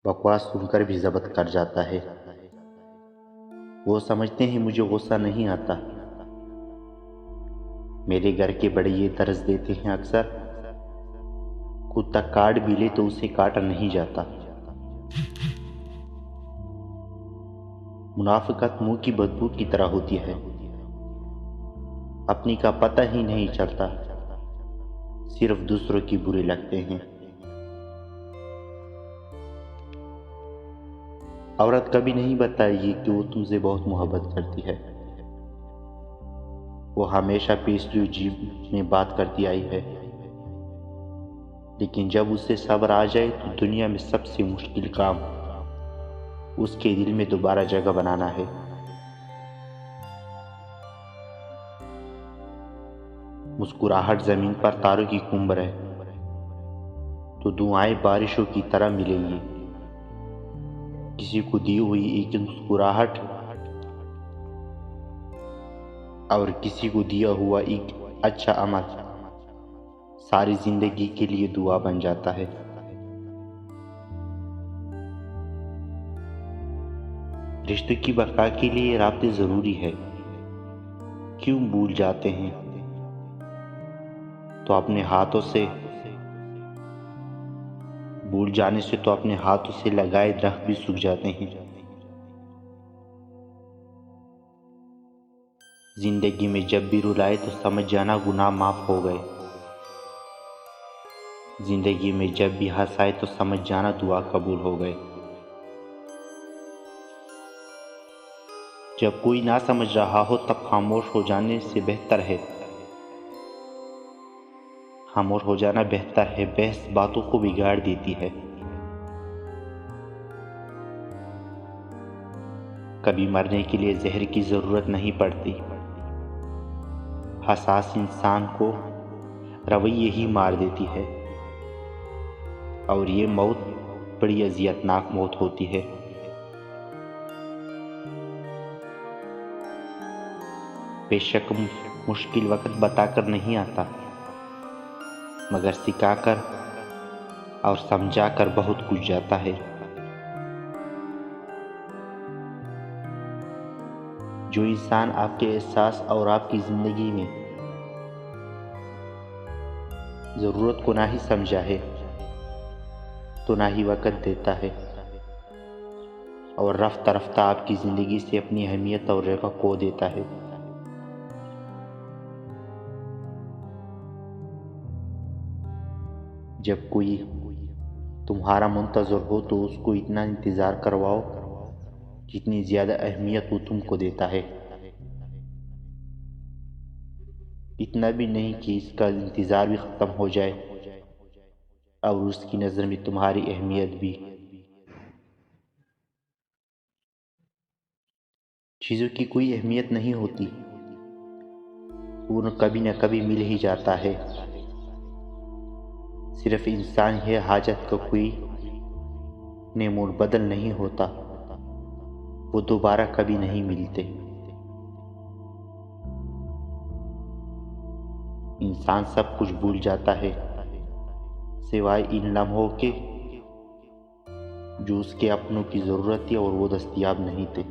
بکواس سن کر بھی ضبط کر جاتا ہے۔ وہ سمجھتے ہیں مجھے غصہ نہیں آتا۔ میرے گھر کے بڑے یہ درس دیتے ہیں اکثر، کتا کاٹ بھی لے تو اسے کاٹا نہیں جاتا۔ منافقت منہ کی بدبو کی طرح ہوتی ہے، اپنی کا پتہ ہی نہیں چلتا، صرف دوسروں کی برے لگتے ہیں۔ عورت کبھی نہیں بتائے گی کہ وہ تم سے بہت محبت کرتی ہے، وہ ہمیشہ پیسلی جیب میں بات کرتی آئی ہے، لیکن جب اسے صبر آ جائے تو دنیا میں سب سے مشکل کام اس کے دل میں دوبارہ جگہ بنانا ہے۔ مسکراہٹ زمین پر تاروں کی کمبر ہے تو دعائیں بارشوں کی طرح ملیں گی۔ کسی کو دی ہوئی ایک مسکراہٹ اور کسی کو دیا ہوا ایک اچھا عمل ساری زندگی کے لیے دعا بن جاتا ہے۔ رشتوں کی بقا کے لیے رابطے ضروری ہے، کیوں بھول جاتے ہیں تو اپنے ہاتھوں سے بھول جانے سے تو اپنے ہاتھوں سے لگائے درخت بھی سوکھ جاتے ہیں۔ زندگی میں جب بھی رلائے تو سمجھ جانا گناہ معاف ہو گئے، زندگی میں جب بھی ہنسائے تو سمجھ جانا دعا قبول ہو گئے۔ جب کوئی نہ سمجھ رہا ہو تب خاموش ہو جانے سے بہتر ہے، خاموش ہو جانا بہتر ہے، بحث باتوں کو بگاڑ دیتی ہے۔ کبھی مرنے کے لیے زہر کی ضرورت نہیں پڑتی، حساس انسان کو رویے ہی مار دیتی ہے، اور یہ موت بڑی اذیتناک موت ہوتی ہے۔ بے شک مشکل وقت بتا کر نہیں آتا، مگر سکھا کر اور سمجھا کر بہت کچھ جاتا ہے۔ جو انسان آپ کے احساس اور آپ کی زندگی میں ضرورت کو نہ ہی سمجھا ہے تو نہ ہی وقت دیتا ہے، اور رفتہ رفتہ آپ کی زندگی سے اپنی اہمیت اور جگہ کھو دیتا ہے۔ جب کوئی تمہارا منتظر ہو تو اس کو اتنا انتظار کرواؤ جتنی زیادہ اہمیت وہ تم کو دیتا ہے، اتنا بھی نہیں کہ اس کا انتظار بھی ختم ہو جائے اور اس کی نظر میں تمہاری اہمیت بھی۔ چیزوں کی کوئی اہمیت نہیں ہوتی، وہ کبھی نہ کبھی مل ہی جاتا ہے، صرف انسان ہے حاجت کا کوئی نمود بدل نہیں ہوتا، وہ دوبارہ کبھی نہیں ملتے۔ انسان سب کچھ بھول جاتا ہے سوائے ان لمحوں کے جو اس کے اپنوں کی ضرورت تھی اور وہ دستیاب نہیں تھے۔